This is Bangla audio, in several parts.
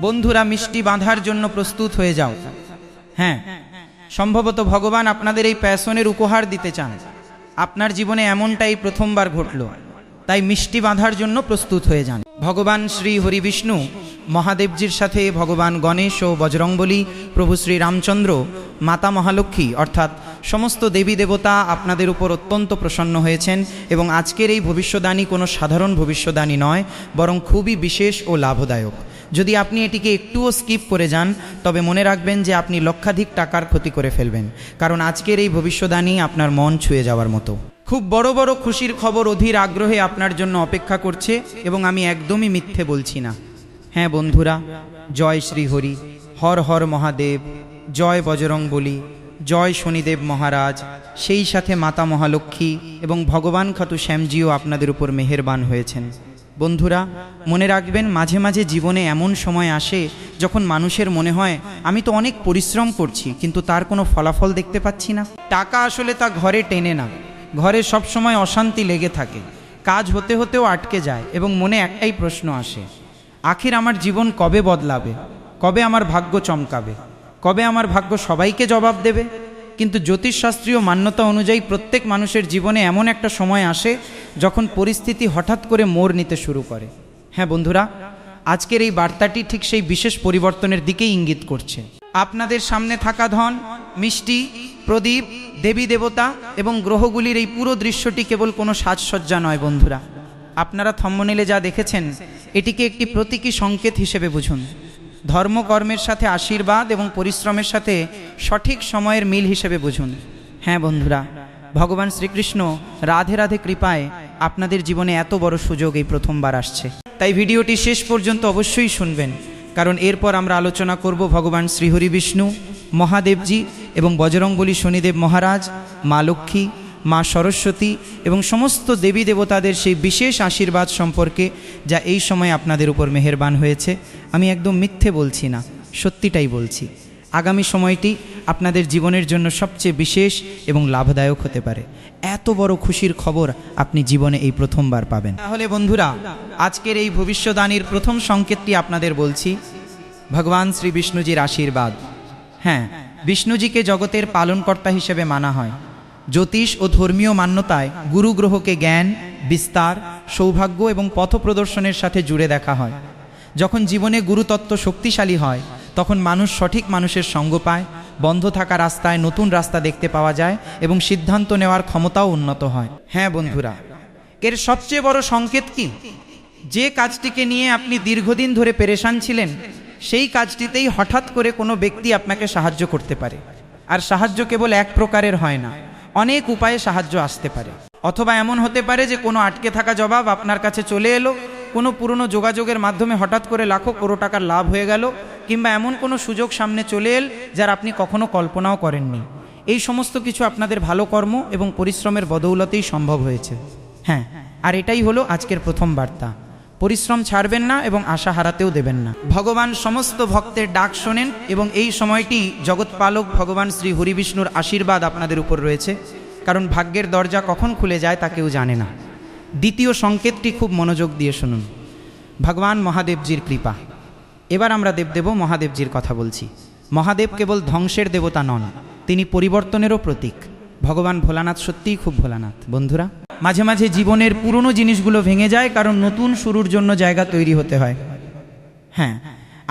বন্ধুরা মিষ্টি বাঁধার জন্য প্রস্তুত হয়ে যাও। হ্যাঁ, সম্ভবত ভগবান আপনাদের এই প্যাশনের উপহার দিতে চান। আপনার জীবনে এমনটাই প্রথমবার ঘটল, তাই মিষ্টি বাঁধার জন্য প্রস্তুত হয়ে যান। ভগবান শ্রী হরি বিষ্ণু মহাদেবজির সাথে ভগবান গণেশ ও বজরংবলী, প্রভু শ্রী রামচন্দ্র, মাতা মহালক্ষ্মী অর্থাৎ সমস্ত দেবী দেবতা আপনাদের উপর অত্যন্ত প্রসন্ন হয়েছেন এবং আজকের এই ভবিষ্যদ্বাণী কোনো সাধারণ ভবিষ্যদ্বাণী নয়, বরং খুবই বিশেষ ও লাভদায়ক। যদি আপনি এটিকে একটুও স্কিপ করে যান তবে মনে রাখবেন যে আপনি লক্ষাধিক টাকার ক্ষতি করে ফেলবেন, কারণ আজকের এই ভবিষ্যদ্বাণী আপনার মন ছুঁয়ে যাওয়ার মতো। খুব বড় বড় খুশির খবর অধীর আগ্রহে আপনার জন্য অপেক্ষা করছে এবং আমি একদমই মিথ্যে বলছি না। হ্যাঁ বন্ধুরা, জয় শ্রী হরি, হর হর মহাদেব, জয় বজরংবলী, জয় শনিদেব মহারাজ, সেই সাথে মাতা মহালক্ষ্মী এবং ভগবান খাতু শ্যামজিও আপনাদের উপর মেহেরবান হয়েছেন। বন্ধুরা মনে রাখবেন, মাঝে মাঝে জীবনে এমন সময় আসে যখন মানুষের মনে হয় আমি তো অনেক পরিশ্রম করছি কিন্তু তার কোনো ফলাফল দেখতে পাচ্ছি না। টাকা আসলে তা ঘরে টেনে না, ঘরে সবসময় অশান্তি লেগে থাকে, কাজ হতে হতেও আটকে যায় এবং মনে একটাই প্রশ্ন আসে, আখির আমার জীবন কবে বদলাবে, কবে আমার ভাগ্য চমকাবে, কবে আমার ভাগ্য সবাইকে জবাব দেবে। কিন্তু জ্যোতিষশাস্ত্রীয় মান্যতা অনুযায়ী প্রত্যেক মানুষের জীবনে এমন একটা সময় আসে যখন পরিস্থিতি হঠাৎ করে মোড় নিতে শুরু করে। হ্যাঁ বন্ধুরা, আজকের এই বার্তাটি ঠিক সেই বিশেষ পরিবর্তনের দিকেই ইঙ্গিত করছে। আপনাদের সামনে থাকা ধন, মিষ্টি, প্রদীপ, দেবী দেবতা এবং গ্রহগুলির এই পুরো দৃশ্যটি কেবল কোনো সাজসজ্জা নয় বন্ধুরা। আপনারা থম্বনেইলে যা দেখেছেন এটিকে একটি প্রতীকী সংকেত হিসেবে বুঝুন। ধর্মকর্মের সাথে আশীর্বাদ এবং পরিশ্রমের সাথে সঠিক সময়ের মিল হিসেবে বুঝুন। হ্যাঁ বন্ধুরা, ভগবান শ্রীকৃষ্ণ রাধে রাধে কৃপায় আপনাদের জীবনে এত বড় সুযোগ এই প্রথমবার আসছে। তাই ভিডিওটি শেষ পর্যন্ত অবশ্যই শুনবেন, কারণ এরপর আমরা আলোচনা করব ভগবান শ্রীহরি বিষ্ণু, মহাদেবজি এবং বজরংবলী শনিদেব মহারাজ, মা লক্ষ্মী, মা সরস্বতী এবং সমস্ত দেবী দেবতাদের সেই বিশেষ আশীর্বাদ সম্পর্কে যা এই সময় আপনাদের উপর মেহেরবান হয়েছে। আমি একদম মিথ্যে বলছি না, সত্যিটাই বলছি। আগামী সময়টি আপনাদের জীবনের জন্য সবচেয়ে বিশেষ এবং লাভদায়ক হতে পারে। এত বড় খুশির খবর আপনি জীবনে এই প্রথমবার পাবেন। তাহলে বন্ধুরা, আজকের এই ভবিষ্যদ্বাণীর প্রথম সংকেতটি আপনাদের বলছি, ভগবান শ্রী বিষ্ণুজির আশীর্বাদ। হ্যাঁ, বিষ্ণুজিকে জগতের পালনকর্তা হিসেবে মানা হয়। জ্যোতিষ ও ধর্মীয় মান্যতায় গুরু গ্রহকে জ্ঞান, বিস্তার, সৌভাগ্য এবং পথ প্রদর্শনের সাথে জুড়ে দেখা হয়। যখন জীবনে গুরুতত্ত্ব শক্তিশালী হয় তখন মানুষ সঠিক মানুষের সঙ্গ পায়, বন্ধ থাকা রাস্তায় নতুন রাস্তা দেখতে পাওয়া যায় এবং সিদ্ধান্ত নেওয়ার ক্ষমতাও উন্নত হয়। হ্যাঁ বন্ধুরা, এর সবচেয়ে বড় সংকেত কি? যে কাজটিকে নিয়ে আপনি দীর্ঘদিন ধরে পেরেশান ছিলেন সেই কাজটিতেই হঠাৎ করে কোনো ব্যক্তি আপনাকে সাহায্য করতে পারে। আর সাহায্য কেবল এক প্রকারের হয় না, অনেক উপায়ে সাহায্য আসতে পারে। অথবা এমন হতে পারে যে কোনো আটকে থাকা জবাব আপনার কাছে চলে এলো, কোনো পুরনো যোগাযোগের মাধ্যমে হঠাৎ করে লাখো কোটি টাকার লাভ হয়ে গেল, কিংবা এমন কোনো সুযোগ সামনে চলে এল যার আপনি কখনো কল্পনাও করেননি। এই সমস্ত কিছু আপনাদের ভালো কর্ম এবং পরিশ্রমের বদৌলতেই সম্ভব হয়েছে। হ্যাঁ, আর এটাই হলো আজকের প্রথম বার্তা। পরিশ্রম ছাড়বেন না এবং আশা হারাতেও দেবেন না। ভগবান সমস্ত ভক্তের ডাক শোনেন এবং এই সময়টি জগৎপালক ভগবান শ্রী হরি বিষ্ণুর আশীর্বাদ আপনাদের উপর রয়েছে, কারণ ভাগ্যের দরজা কখন খুলে যায় তা কেউ জানে না। দ্বিতীয় সংকেতটি খুব মনোযোগ দিয়ে শুনুন, ভগবান মহাদেবজির কৃপা। এবার আমরা দেবদেব মহাদেবজির কথা বলছি। মহাদেব কেবল ধ্বংসের দেবতা নন, তিনি পরিবর্তনেরও প্রতীক। ভগবান ভোলানাথ সত্যিই খুব ভোলানাথ। বন্ধুরা, মাঝে মাঝে জীবনের পুরনো জিনিসগুলো ভেঙে যায়, কারণ নতুন শুরুর জন্য জায়গা তৈরি হতে হয়। হ্যাঁ,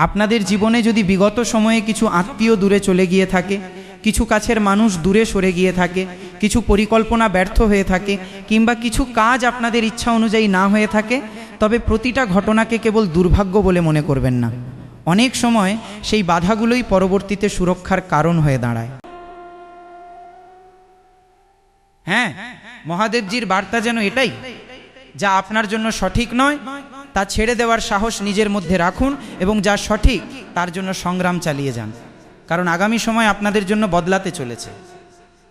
আপনাদের জীবনে যদি বিগত সময়ে কিছু আত্মীয় দূরে চলে গিয়ে থাকে, কিছু কাছের মানুষ দূরে সরে গিয়ে থাকে, কিছু পরিকল্পনা ব্যর্থ হয়ে থাকে, কিংবা কিছু কাজ আপনাদের ইচ্ছা অনুযায়ী না হয়ে থাকে, তবে প্রতিটা ঘটনাকে কেবল দুর্ভাগ্য বলে মনে করবেন না। অনেক সময় সেই বাধাগুলোই পরবর্তীতে সুরক্ষার কারণ হয়ে দাঁড়ায়। হ্যাঁ, মহাদেবজির বার্তা যেন এটাই, যা আপনার জন্য সঠিক নয় তা ছেড়ে দেওয়ার সাহস নিজের মধ্যে রাখুন এবং যা সঠিক তার জন্য সংগ্রাম চালিয়ে যান, কারণ আগামী সময় আপনাদের জন্য বদলাতে চলেছে।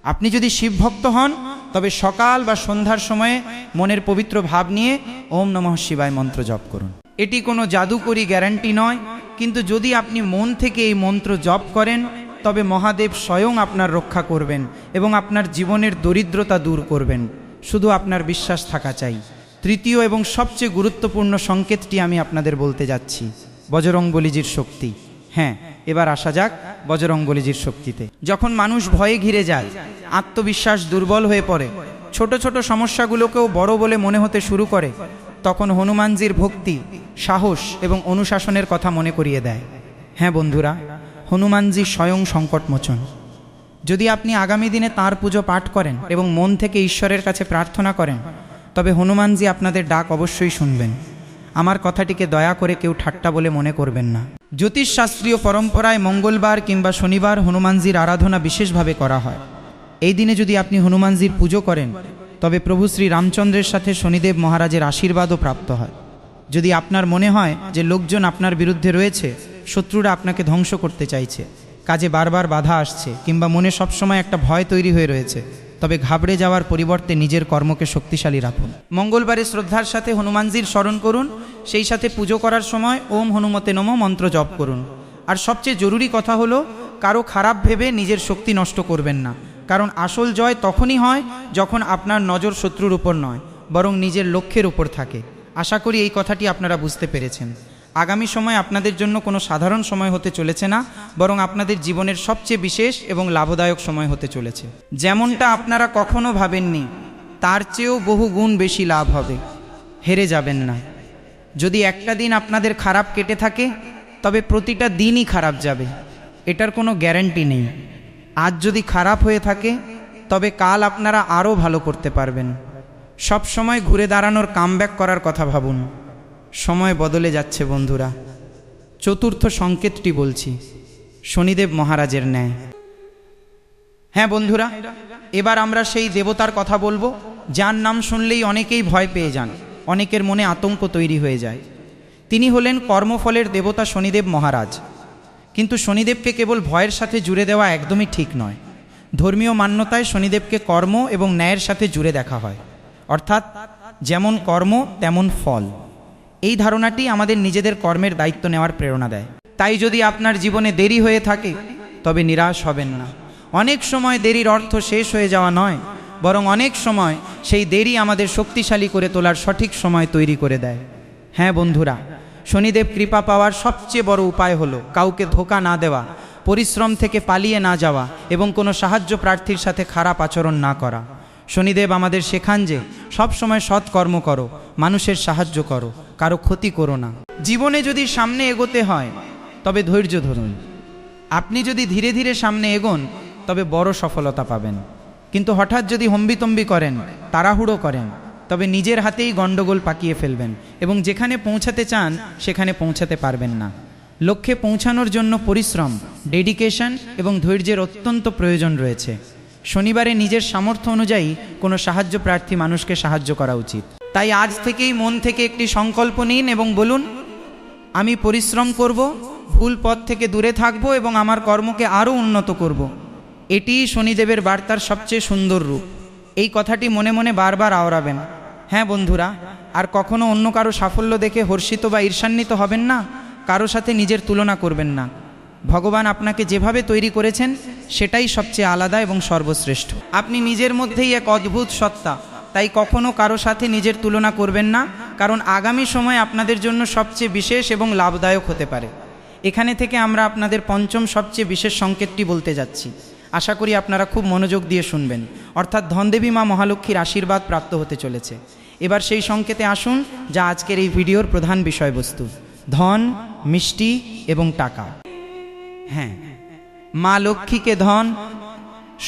আপনি যদি শিব ভক্ত হন তবে সকাল বা সন্ধ্যার সময়ে মনের পবিত্র ভাব নিয়ে ওম নমঃ শিবায় মন্ত্র জপ করুন। এটি কোনো জাদুকরি গ্যারান্টি নয়, কিন্তু যদি আপনি মন থেকে এই মন্ত্র জপ করেন তবে মহাদেব স্বয়ং আপনার রক্ষা করবেন এবং আপনার জীবনের দরিদ্রতা দূর করবেন। শুধু আপনার বিশ্বাস থাকা চাই। তৃতীয় এবং সবচেয়ে গুরুত্বপূর্ণ সংকেতটি আমি আপনাদের বলতে যাচ্ছি। বজরংবলীজির শক্তি। হ্যাঁ, এবার আসা যাক বজরংবলীজির শক্তিতে। যখন মানুষ ভয়ে ঘিরে যায়, আত্মবিশ্বাস দুর্বল হয়ে পড়ে, ছোট ছোট সমস্যাগুলোকেও বড় বলে মনে হতে শুরু করে, তখন হনুমানজির ভক্তি, সাহস এবং অনুশাসনের কথা মনে করিয়ে দেয়। হ্যাঁ বন্ধুরা, হনুমানজি স্বয়ং সংকটমোচন। যদি আপনি আগামী দিনে তাঁর পুজো পাঠ করেন এবং মন থেকে ঈশ্বরের কাছে প্রার্থনা করেন, তবে হনুমানজি আপনাদের ডাক অবশ্যই শুনবেন। আমার কথাটিকে দয়া করে কেউ ঠাট্টা বলে মনে করবেন না। জ্যোতিষশাস্ত্রীয় পরম্পরায় মঙ্গলবার কিংবা শনিবার হনুমানজির আরাধনা বিশেষভাবে করা হয়। এই দিনে যদি আপনি হনুমানজির পুজো করেন, তবে প্রভু শ্রী রামচন্দ্রের সাথে শনিদেব মহারাজের আশীর্বাদও প্রাপ্ত হয়। যদি আপনার মনে হয় যে লোকজন আপনার বিরুদ্ধে রয়েছে, শত্রুরা আপনাকে ধ্বংস করতে চাইছে, কাজে বারবার বাধা আসছে, কিংবা মনে সবসময় একটা ভয় তৈরি হয়ে রয়েছে, তবে ঘাবড়ে যাওয়ার পরিবর্তে নিজের কর্মকে শক্তিশালী রাখুন। মঙ্গলবারে শ্রদ্ধার সাথে হনুমানজির স্মরণ করুন, সেই সাথে পুজো করার সময় ওম হনুমতে নমঃ মন্ত্র জপ করুন। আর সবচেয়ে জরুরি কথা হলো, কারো খারাপ ভেবে নিজের শক্তি নষ্ট করবেন না, কারণ আসল জয় তখনই হয় যখন আপনার নজর শত্রুর উপর নয়, বরং নিজের লক্ষ্যের উপর থাকে। আশা করি এই কথাটি আপনারা বুঝতে পেরেছেন। আগামী সময় আপনাদের জন্য কোনো সাধারণ সময় হতে চলেছে না, বরং আপনাদের জীবনের সবচেয়ে বিশেষ এবং লাভদায়ক সময় হতে চলেছে। যেমনটা আপনারা কখনো ভাবেননি, তার চেয়েও বহু গুণ বেশি লাভ হবে। হেরে যাবেন না। যদি একটা দিন আপনাদের খারাপ কেটে থাকে, তবে প্রতিটা দিনই খারাপ যাবে, এটার কোনো গ্যারান্টি নেই। আজ যদি খারাপ হয়ে থাকে, তবে কাল আপনারা আরও ভালো করতে পারবেন। সব সময় ঘুরে দাঁড়ানোর কামব্যাক করার কথা ভাবুন। সময় বদলে যাচ্ছে বন্ধুরা। চতুর্থ সংকেতটি বলছি, শনিদেব মহারাজের ন্যায়। হ্যাঁ বন্ধুরা, এবার আমরা সেই দেবতার কথা বলবো, যার নাম শুনলেই অনেকেই ভয় পেয়ে যান, অনেকের মনে আতঙ্ক তৈরি হয়ে যায়। তিনি হলেন কর্মফলের দেবতা শনিদেব মহারাজ। কিন্তু শনিদেবকে কেবল ভয়ের সাথে জুড়ে দেওয়া একদমই ঠিক নয়। ধর্মীয় মান্যতায় শনিদেবকে কর্ম এবং ন্যায়ের সাথে জুড়ে দেখা হয়, অর্থাৎ যেমন কর্ম তেমন ফল। এই ধারণাটি আমাদের নিজেদের কর্মের দায়িত্ব নেওয়ার প্রেরণা দেয়। তাই যদি আপনার জীবনে দেরি হয়ে থাকে, তবে নিরাশ হবেন না। অনেক সময় দেরির অর্থ শেষ হয়ে যাওয়া নয়, বরং অনেক সময় সেই দেরি আমাদের শক্তিশালী করে তোলার সঠিক সময় তৈরি করে দেয়। হ্যাঁ বন্ধুরা, শনিদেব কৃপা পাওয়ার সবচেয়ে বড় উপায় হলো কাউকে ধোঁকা না দেওয়া, পরিশ্রম থেকে পালিয়ে না যাওয়া এবং কোনো সাহায্য প্রার্থীর সাথে খারাপ আচরণ না করা। শনিদেব আমাদের শেখান যে সবসময় সৎ কর্ম করো, মানুষের সাহায্য করো, কারো ক্ষতি করো না। জীবনে যদি সামনে এগোতে হয়, তবে ধৈর্য ধরুন। আপনি যদি ধীরে ধীরে সামনে এগোন, তবে বড় সফলতা পাবেন। কিন্তু হঠাৎ যদি হম্বিতম্বি করেন, তাড়াহুড়ো করেন, তবে নিজের হাতেই গণ্ডগোল পাকিয়ে ফেলবেন এবং যেখানে পৌঁছাতে চান সেখানে পৌঁছাতে পারবেন না। লক্ষ্যে পৌঁছানোর জন্য পরিশ্রম, ডেডিকেশন এবং ধৈর্যের অত্যন্ত প্রয়োজন রয়েছে। শনিবারে নিজের সামর্থ্য অনুযায়ী কোনো সাহায্য প্রার্থী মানুষকে সাহায্য করা উচিত। তাই আজ থেকেই মন থেকে একটি সংকল্প নিন এবং বলুন, আমি পরিশ্রম করব, ভুল পথ থেকে দূরে থাকব এবং আমার কর্মকে আরও উন্নত করব। এটিই শনিদেবের বার্তার সবচেয়ে সুন্দর রূপ। এই কথাটি মনে মনে বারবার আওড়াবেন। হ্যাঁ বন্ধুরা, আর কখনো অন্য কারো সাফল্য দেখে হর্ষিত বা ঈর্ষান্বিত হবেন না, কারো সাথে নিজের তুলনা করবেন না। ভগবান আপনাকে যেভাবে তৈরি করেছেন সেটাই সবচেয়ে আলাদা এবং সর্বশ্রেষ্ঠ। আপনি নিজের মধ্যেই এক অদ্ভুত সত্তা, তাই কখনো কারো সাথে নিজের তুলনা করবেন না, কারণ আগামী সময় আপনাদের জন্য সবচেয়ে বিশেষ এবং লাভদায়ক হতে পারে। এখানে থেকে আমরা আপনাদের পঞ্চম সবচেয়ে বিশেষ সংকেতটি বলতে যাচ্ছি। আশা করি আপনারা খুব মনোযোগ দিয়ে শুনবেন, অর্থাৎ ধনদেবী মা মহালক্ষ্মীর আশীর্বাদ প্রাপ্ত হতে চলেছে। এবার সেই সংকেতে আসুন, যা আজকের এই ভিডিওর প্রধান বিষয়বস্তু, ধন, মিষ্টি এবং টাকা। হ্যাঁ, মা লক্ষ্মীকে ধন,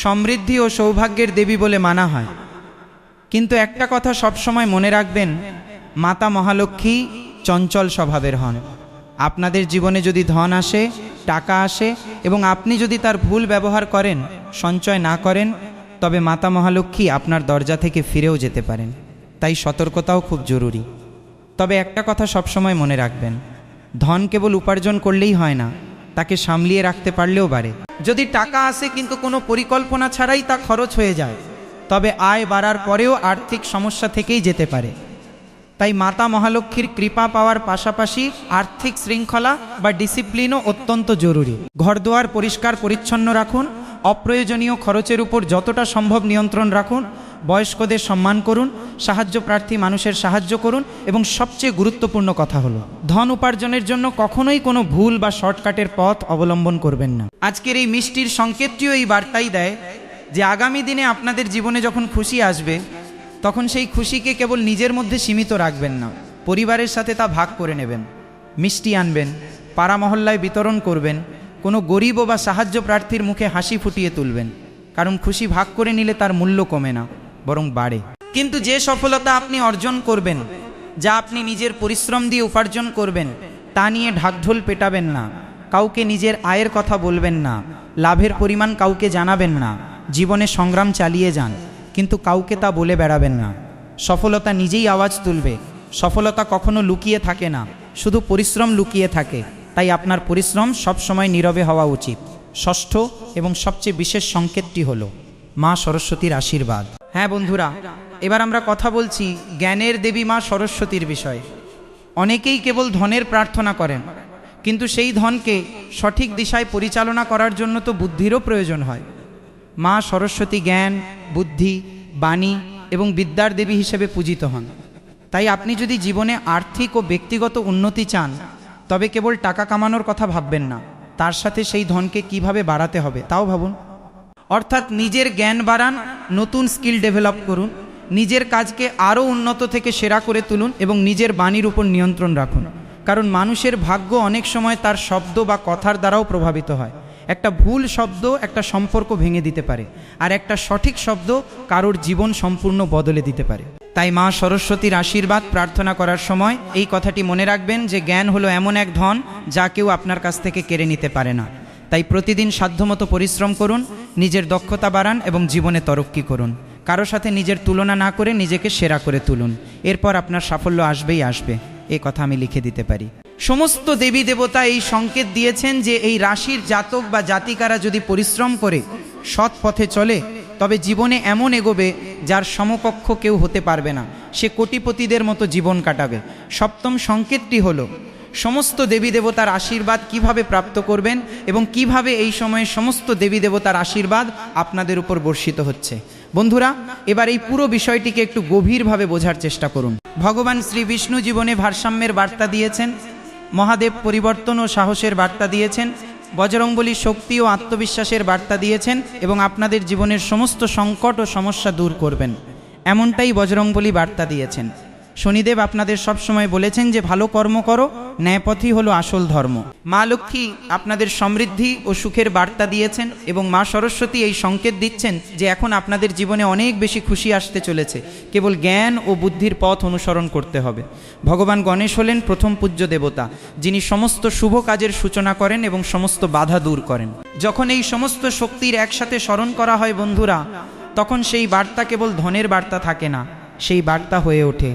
সমৃদ্ধি ও সৌভাগ্যের দেবী বলে মানা হয়। কিন্তু একটা কথা সবসময় মনে রাখবেন, মাতা মহালক্ষ্মী চঞ্চল স্বভাবের হন। আপনাদের জীবনে যদি ধন আসে, টাকা আসে এবং আপনি যদি তার ভুল ব্যবহার করেন, সঞ্চয় না করেন, তবে মাতা মহালক্ষ্মী আপনার দরজা থেকে ফিরেও যেতে পারেন। তাই সতর্কতাও খুব জরুরি। তবে একটা কথা সবসময় মনে রাখবেন, ধন কেবল উপার্জন করলেই হয় না, তাকে সামলিয়ে রাখতে পারলেও বাড়ে। যদি টাকা আসে কিন্তু কোনো পরিকল্পনা ছাড়াই তা খরচ হয়ে যায়, তবে আয় বাড়ার পরেও আর্থিক সমস্যা থেকেই যেতে পারে। তাই মাতা মহালক্ষ্মীর কৃপা পাওয়ার পাশাপাশি আর্থিক শৃঙ্খলা বা ডিসিপ্লিনও অত্যন্ত জরুরি। ঘরদুয়ার পরিষ্কার পরিচ্ছন্ন রাখুন, অপ্রয়োজনীয় খরচের উপর যতটা সম্ভব নিয়ন্ত্রণ রাখুন, বয়স্কদের সম্মান করুন, সাহায্য প্রার্থী মানুষের সাহায্য করুন, এবং সবচেয়ে গুরুত্বপূর্ণ কথা হলো ধন উপার্জনের জন্য কখনোই কোনো ভুল বা শর্টকাটের পথ অবলম্বন করবেন না। আজকের এই মিষ্টির সংকেতটিও এই বার্তাই দেয় যে আগামী দিনে আপনাদের জীবনে যখন খুশি আসবে তখন সেই খুশিকে কেবল নিজের মধ্যে সীমিত রাখবেন না, পরিবারের সাথে তা ভাগ করে নেবেন। মিষ্টি আনবেন, পাড়া মহল্লায় বিতরণ করবেন, কোনো গরিব বা সাহায্য প্রার্থীর মুখে হাসি ফুটিয়ে তুলবেন, কারণ খুশি ভাগ করে নিলে তার মূল্য কমে না, বরং বাড়ে। কিন্তু যে সফলতা আপনি অর্জন করবেন, যা আপনি নিজের পরিশ্রম দিয়ে উপার্জন করবেন, তা নিয়ে ঢাকঢোল পেটাবেন না, কাউকে নিজের আয়ের কথা বলবেন না, লাভের পরিমাণ কাউকে জানাবেন না, জীবনে সংগ্রাম চালিয়ে যান, কিন্তু কাউকে তা বলে বেড়াবেন না। সফলতা নিজেই আওয়াজ তুলবে। সফলতা কখনো লুকিয়ে থাকে না, শুধু পরিশ্রম লুকিয়ে থাকে। তাই আপনার পরিশ্রম সবসময় নীরবে হওয়া উচিত। ষষ্ঠ এবং সবচেয়ে বিশেষ সংকেতটি হলো মা সরস্বতীর আশীর্বাদ। হ্যাঁ বন্ধুরা, এবার আমরা কথা বলছি জ্ঞানের দেবী মা সরস্বতীর বিষয়ে। অনেকেই কেবল ধনের প্রার্থনা করেন, কিন্তু সেই ধনকে সঠিক দিশায় পরিচালনা করার জন্য তো বুদ্ধিরও প্রয়োজন হয়। মা সরস্বতী জ্ঞান, বুদ্ধি, বাণী এবং বিদ্যার দেবী হিসেবে পূজিত হন। তাই আপনি যদি জীবনে আর্থিক ও ব্যক্তিগত উন্নতি চান, তবে কেবল টাকা কামানোর কথা ভাববেন না, তার সাথে সেই ধনকে কিভাবে বাড়াতে হবে তাও ভাবুন। অর্থাৎ নিজের জ্ঞান বাড়ান, নতুন স্কিল ডেভেলপ করুন, নিজের কাজকে আরও উন্নত থেকে সেরা করে তুলুন এবং নিজের বাণীর উপর নিয়ন্ত্রণ রাখুন। কারণ মানুষের ভাগ্য অনেক সময় তার শব্দ বা কথার দ্বারাও প্রভাবিত হয়। একটা ভুল শব্দ একটা সম্পর্ক ভেঙে দিতে পারে, আর একটা সঠিক শব্দ কারোর জীবন সম্পূর্ণ বদলে দিতে পারে। তাই মা সরস্বতীর আশীর্বাদ প্রার্থনা করার সময় এই কথাটি মনে রাখবেন যে জ্ঞান হলো এমন এক ধন যা কেউ আপনার কাছ থেকে কেড়ে নিতে পারে না। তাই প্রতিদিন সাধ্যমতো পরিশ্রম করুন, নিজের দক্ষতা বাড়ান এবং জীবনে তরক্কি করুন। কারো সাথে নিজের তুলনা না করে নিজেকে সেরা করে তুলুন, এরপর আপনার সাফল্য আসবেই আসবে। এ কথা আমি লিখে দিতে পারি। সমস্ত দেবী দেবতা এই সংকেত দিয়েছেন যে এই রাশির জাতক বা জাতিকারা যদি পরিশ্রম করে সৎ পথে চলে, তবে জীবনে এমন এগোবে যার সমকক্ষ কেউ হতে পারবে না। সে কোটিপতিদের মতো জীবন কাটাবে। সপ্তম সংকেতটি হলো সমস্ত দেবী দেবতার আশীর্বাদ কিভাবে প্রাপ্ত করবেন এবং কিভাবে এই সময়ে সমস্ত দেবী দেবতার আশীর্বাদ আপনাদের উপর বর্ষিত হচ্ছে। বন্ধুরা, এবার এই পুরো বিষয়টিকে একটু গভীরভাবে বোঝার চেষ্টা করুন। ভগবান শ্রী বিষ্ণু জীবনে ভারসাম্যের বার্তা দিয়েছেন, মহাদেব পরিবর্তন ও সাহসের বার্তা দিয়েছেন, বজরংবলী শক্তি ও আত্মবিশ্বাসের বার্তা দিয়েছেন এবং আপনাদের জীবনের সমস্ত সংকট ও সমস্যা দূর করবেন, এমনটাই বজরংবলী বার্তা দিয়েছেন। শনিদেব আপনাদের সবসময় বলেছেন যে ভালো কর্ম করো, ন্যায়পথই হলো আসল ধর্ম। মা লক্ষ্মী আপনাদের সমৃদ্ধি ও সুখের বার্তা দিয়েছেন এবং মা সরস্বতী এই সংকেত দিচ্ছেন যে এখন আপনাদের জীবনে অনেক বেশি খুশি আসতে চলেছে, কেবল জ্ঞান ও বুদ্ধির পথ অনুসরণ করতে হবে। ভগবান গণেশ হলেন প্রথম পূজ্য দেবতা, যিনি সমস্ত শুভ কাজের সূচনা করেন এবং সমস্ত বাধা দূর করেন। যখন এই সমস্ত শক্তির একসাথে স্মরণ করা হয় বন্ধুরা, তখন সেই বার্তা কেবল ধনের বার্তা থাকে না, সেই বার্তা হয়ে ওঠে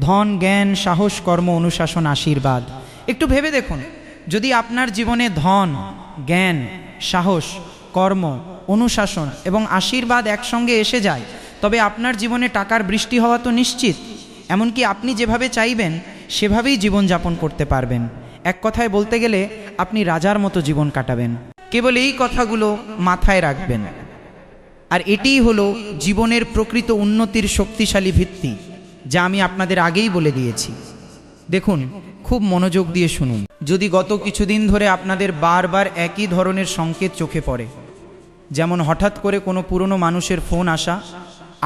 ধন, জ্ঞান, সাহস, কর্ম, অনুশাসন, আশীর্বাদ। একটু ভেবে দেখুন, যদি আপনার জীবনে ধন, জ্ঞান, সাহস, কর্ম, অনুশাসন এবং আশীর্বাদ একসঙ্গে এসে যায়, তবে আপনার জীবনে টাকার বৃষ্টি হওয়া তো নিশ্চিত। এমনকি আপনি যেভাবে চাইবেন সেভাবেই জীবনযাপন করতে পারবেন। এক কথায় বলতে গেলে আপনি রাজার মতো জীবন কাটাবেন। কেবল এই কথাগুলো মাথায় রাখবেন। আর এটিই হলো জীবনের প্রকৃত উন্নতির শক্তিশালী ভিত্তি, যা আমি আপনাদের আগেই বলে দিয়েছি। দেখুন, খুব মনোযোগ দিয়ে শুনুন। যদি গত কিছুদিন ধরে আপনাদের বারবার একই ধরনের সংকেত চোখে পড়ে, যেমন হঠাৎ করে কোনো পুরনো মানুষের ফোন আসা,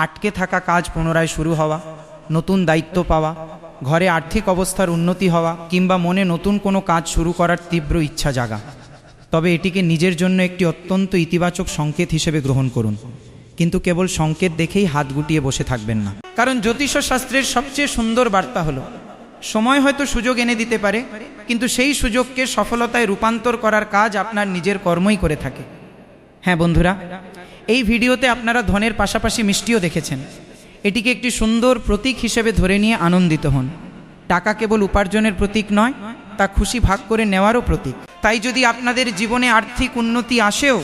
আটকে থাকা কাজ পুনরায় শুরু হওয়া, নতুন দায়িত্ব পাওয়া, ঘরে আর্থিক অবস্থার উন্নতি হওয়া কিংবা মনে নতুন কোনো কাজ শুরু করার তীব্র ইচ্ছা জাগা, তবে এটিকে নিজের জন্য একটি অত্যন্ত ইতিবাচক সংকেত হিসেবে গ্রহণ করুন। কিন্তু কেবল সংকেত দেখেই হাত গুটিয়ে বসে থাকবেন না, কারণ জ্যোতিষ শাস্ত্রের সবচেয়ে সুন্দর বার্তা হলো সময় হয়তো সুযোগ এনে দিতে পারে, কিন্তু সেই সুযোগকে সফলতায় রূপান্তর করার কাজ আপনার নিজের কর্মই করে থাকে। হ্যাঁ বন্ধুরা, এই ভিডিওতে আপনারা ধনের পাশাপাশি মিষ্টিও দেখেছেন। এটিকে একটি সুন্দর প্রতীক হিসেবে ধরে নিয়ে আনন্দিত হন। টাকা কেবল উপার্জনের প্রতীক নয়, তা খুশি ভাগ করে নেওয়ারও প্রতীক। তাই যদি আপনাদের জীবনে আর্থিক উন্নতি আসেও,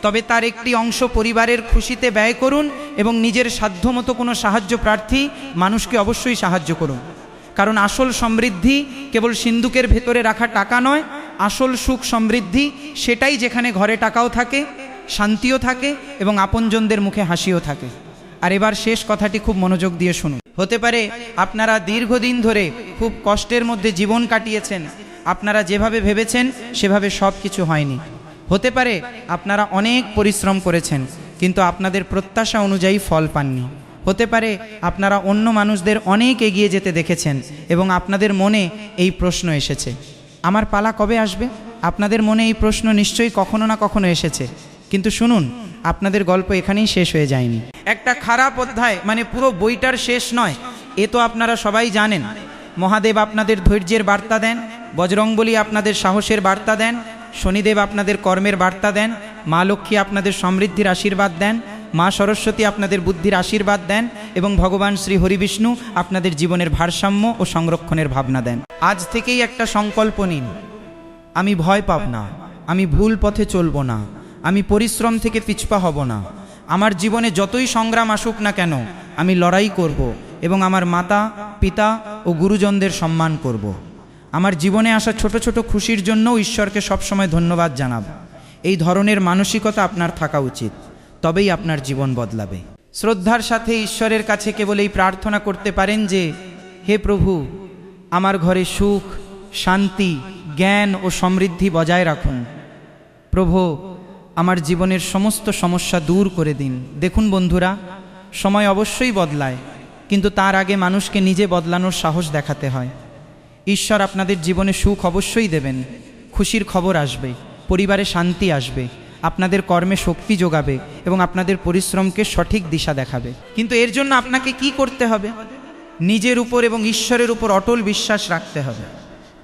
তবে তার একটি অংশ পরিবারের খুশিতে ব্যয় করুন এবং নিজের সাধ্যমতো কোনো সাহায্য প্রার্থী মানুষকে অবশ্যই সাহায্য করুন। কারণ আসল সমৃদ্ধি কেবল সিন্দুকের ভেতরে রাখা টাকা নয়, আসল সুখ সমৃদ্ধি সেটাই যেখানে ঘরে টাকাও থাকে, শান্তিও থাকে এবং আপনজনদের মুখে হাসিও থাকে। আর এবার শেষ কথাটি খুব মনোযোগ দিয়ে শুনুন। হতে পারে আপনারা দীর্ঘদিন ধরে খুব কষ্টের মধ্যে জীবন কাটিয়েছেন, আপনারা যেভাবে ভেবেছেন সেভাবে সব কিছু হয়নি। হতে পারে আপনারা অনেক পরিশ্রম করেছেন কিন্তু আপনাদের প্রত্যাশা অনুযায়ী ফল পাননি। হতে পারে আপনারা অন্য মানুষদের অনেক এগিয়ে যেতে দেখেছেন এবং আপনাদের মনে এই প্রশ্ন এসেছে, আমার পালা কবে আসবে? আপনাদের মনে এই প্রশ্ন নিশ্চয়ই কখনো না কখনো এসেছে। কিন্তু শুনুন, আপনাদের গল্প এখানেই শেষ হয়ে যায়নি। একটা খারাপ অধ্যায় মানে পুরো বইটার শেষ নয়, এ তো আপনারা সবাই জানেন। মহাদেব আপনাদের ধৈর্যের বার্তা দেন, বজরংবলী আপনাদের সাহসের বার্তা দেন, শনিদেব আপনাদের কর্মের বার্তা দেন, মা লক্ষ্মী আপনাদের সমৃদ্ধির আশীর্বাদ দেন, মা সরস্বতী আপনাদের বুদ্ধির আশীর্বাদ দেন এবং ভগবান শ্রী হরিবিষ্ণু আপনাদের জীবনের ভারসাম্য ও সংরক্ষণের ভাবনা দেন। আজ থেকেই একটা সংকল্প নিন, আমি ভয় পাব না, আমি ভুল পথে চলব না, আমি পরিশ্রম থেকে পিছপা হব না, আমার জীবনে যতই সংগ্রাম আসুক না কেন আমি লড়াই করব এবং আমার মাতা পিতা ও গুরুজনদের সম্মান করব। আমার জীবনে আসা ছোট ছোট খুশির জন্যও ঈশ্বরকে সবসময় ধন্যবাদ জানাব। এই ধরনের মানসিকতা আপনার থাকা উচিত, তবেই আপনার জীবন বদলাবে। শ্রদ্ধার সাথে ঈশ্বরের কাছে কেবল এই প্রার্থনা করতে পারেন যে, হে প্রভু, আমার ঘরে সুখ, শান্তি, জ্ঞান ও সমৃদ্ধি বজায় রাখুন। প্রভু, আমার জীবনের সমস্ত সমস্যা দূর করে দিন। দেখুন বন্ধুরা, সময় অবশ্যই বদলায়, কিন্তু তার আগে মানুষকে নিজে বদলানোর সাহস দেখাতে হয়। ঈশ্বর আপনাদের জীবনে সুখ অবশ্যই দেবেন, খুশির খবর আসবে, পরিবারে শান্তি আসবে, আপনাদের কর্মে শক্তি যোগাবে এবং আপনাদের পরিশ্রমকে সঠিক দিশা দেখাবে। কিন্তু এর জন্য আপনাকে কি করতে হবে? নিজের উপর এবং ঈশ্বরের উপর অটল বিশ্বাস রাখতে হবে।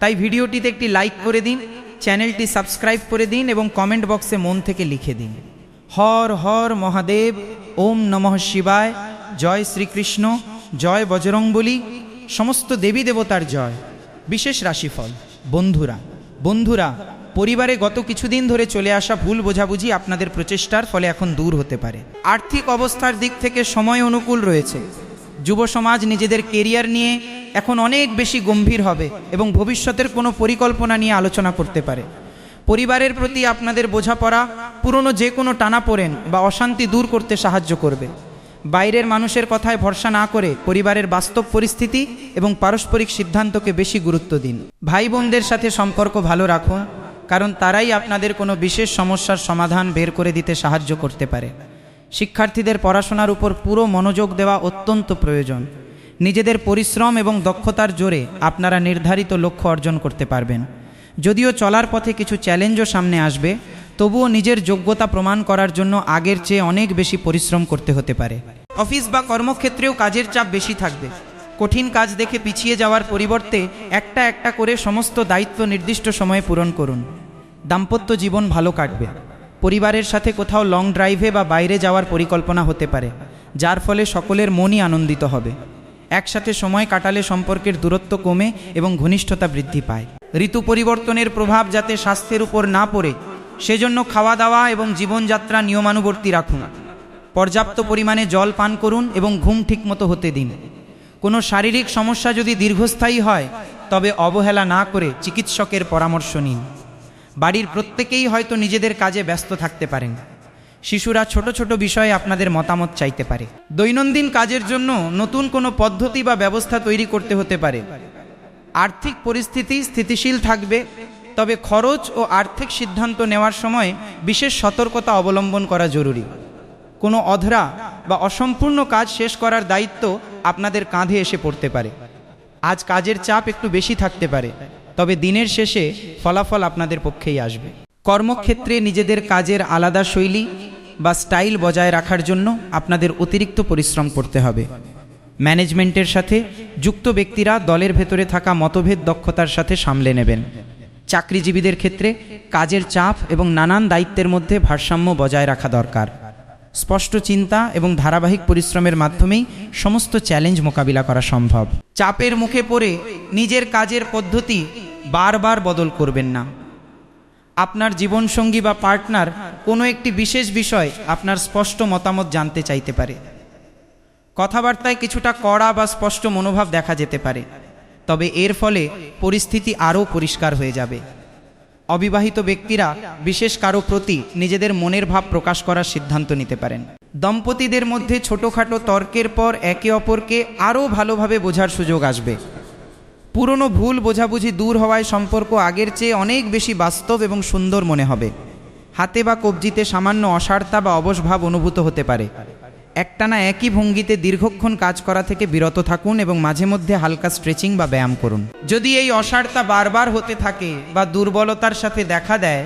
তাই ভিডিওটিতে একটি লাইক করে দিন, চ্যানেলটি সাবস্ক্রাইব করে দিন এবং কমেন্ট বক্সে মন থেকে লিখে দিন, হর হর মহাদেব, ওম নমঃ শিবায়, জয় শ্রীকৃষ্ণ, জয় বজরংবলী, সমস্ত দেবী দেবতার জয়। বিশেষ রাশিফল। বন্ধুরা, পরিবারে গত কিছুদিন ধরে চলে আসা ভুল বোঝাবুঝি আপনাদের প্রচেষ্টার ফলে এখন দূর হতে পারে। আর্থিক অবস্থার দিক থেকে সময় অনুকূল রয়েছে। যুব সমাজ নিজেদের কেরিয়ার নিয়ে এখন অনেক বেশি গম্ভীর হবে এবং ভবিষ্যতের কোনো পরিকল্পনা নিয়ে আলোচনা করতে পারে। পরিবারের প্রতি আপনাদের বোঝাপড়া পুরনো যে কোনো টানাপোড়েন বা অশান্তি দূর করতে সাহায্য করবে। বাইরের মানুষের কথায় ভরসা না করে পরিবারের বাস্তব পরিস্থিতি এবং পারস্পরিক সিদ্ধান্তকে বেশি গুরুত্ব দিন। ভাই বোনদের সাথে সম্পর্ক ভালো রাখুন, কারণ তারাই আপনাদের কোনো বিশেষ সমস্যার সমাধান বের করে দিতে সাহায্য করতে পারে। শিক্ষার্থীদের পড়াশোনার উপর পুরো মনোযোগ দেওয়া অত্যন্ত প্রয়োজন। নিজেদের পরিশ্রম এবং দক্ষতার জোরে আপনারা নির্ধারিত লক্ষ্য অর্জন করতে পারবেন। যদিও চলার পথে কিছু চ্যালেঞ্জও সামনে আসবে, তবুও নিজের যোগ্যতা প্রমাণ করার জন্য আগের চেয়ে অনেক বেশি পরিশ্রম করতে হতে পারে। অফিস বা কর্মক্ষেত্রেও কাজের চাপ বেশি থাকবে। কঠিন কাজ দেখে পিছিয়ে যাওয়ার পরিবর্তে একটা একটা করে সমস্ত দায়িত্ব নির্দিষ্ট সময়ে পূরণ করুন। দাম্পত্য জীবন ভালো কাটবে। পরিবারের সাথে কোথাও লং ড্রাইভে বা বাইরে যাওয়ার পরিকল্পনা হতে পারে, যার ফলে সকলের মনই আনন্দিত হবে। একসাথে সময় কাটালে সম্পর্কের দূরত্ব কমে এবং ঘনিষ্ঠতা বৃদ্ধি পায়। ঋতু পরিবর্তনের প্রভাব যাতে স্বাস্থ্যের উপর না পড়ে, সেজন্য খাওয়া দাওয়া এবং জীবনযাত্রা নিয়মানুবর্তী রাখুন। পর্যাপ্ত পরিমাণে জল পান করুন এবং ঘুম ঠিকমতো হতে দিন। কোনো শারীরিক সমস্যা যদি দীর্ঘস্থায়ী হয়, তবে অবহেলা না করে চিকিৎসকের পরামর্শ নিন। বাড়ির প্রত্যেকেই হয়তো নিজেদের কাজে ব্যস্ত থাকতে পারেন। শিশুরা ছোট ছোট বিষয়ে আপনাদের মতামত চাইতে পারে। দৈনন্দিন কাজের জন্য নতুন কোনো পদ্ধতি বা ব্যবস্থা তৈরি করতে হতে পারে। আর্থিক পরিস্থিতি স্থিতিশীল থাকবে, তবে খরচ ও আর্থিক সিদ্ধান্ত নেওয়ার সময় বিশেষ সতর্কতা অবলম্বন করা জরুরি। কোনো অধরা বা অসম্পূর্ণ কাজ শেষ করার দায়িত্ব আপনাদের কাঁধে এসে পড়তে পারে। আজ কাজের চাপ একটু বেশি থাকতে পারে, তবে দিনের শেষে ফলাফল আপনাদের পক্ষেই আসবে। কর্মক্ষেত্রে নিজেদের কাজের আলাদা শৈলী বা স্টাইল বজায় রাখার জন্য আপনাদের অতিরিক্ত পরিশ্রম করতে হবে। ম্যানেজমেন্টের সাথে যুক্ত ব্যক্তিরা দলের ভেতরে থাকা মতভেদ দক্ষতার সাথে সামলে নেবেন। চাকরিজীবীদের ক্ষেত্রে কাজের চাপ এবং নানান দায়িত্বের মধ্যে ভারসাম্য বজায় রাখা দরকার। স্পষ্ট চিন্তা এবং ধারাবাহিক পরিশ্রমের মাধ্যমেই সমস্ত চ্যালেঞ্জ মোকাবিলা করা সম্ভব। চাপের মুখে পড়ে নিজের কাজের পদ্ধতি বারবার বদল করবেন না। আপনার জীবনসঙ্গী বা পার্টনার কোনো একটি বিশেষ বিষয় আপনার স্পষ্ট মতামত জানতে চাইতে পারে। কথাবার্তায় কিছুটা কড়া বা স্পষ্ট মনোভাব দেখা যেতে পারে, তবে এর ফলে পরিস্থিতি আরও পরিষ্কার হয়ে যাবে। অবিবাহিত ব্যক্তিরা বিশেষ কারো প্রতি নিজেদের মনের ভাব প্রকাশ করার সিদ্ধান্ত নিতে পারেন। দম্পতিদের মধ্যে ছোটোখাটো তর্কের পর একে অপরকে আরও ভালোভাবে বোঝার সুযোগ আসবে। পুরনো ভুল বোঝাবুঝি দূর হওয়ায় সম্পর্ক আগের চেয়ে অনেক বেশি বাস্তব এবং সুন্দর মনে হবে। হাতে বা কবজিতে সামান্য অসাড়তা বা অবসভাব অনুভূত হতে পারে। একটানা একই ভঙ্গিতে দীর্ঘক্ষণ কাজ করা থেকে বিরত থাকুন এবং মাঝে মধ্যে হালকা স্ট্রেচিং বা ব্যায়াম করুন। যদি এই অসাড়তা বারবার হতে থাকে বা দুর্বলতার সাথে দেখা দেয়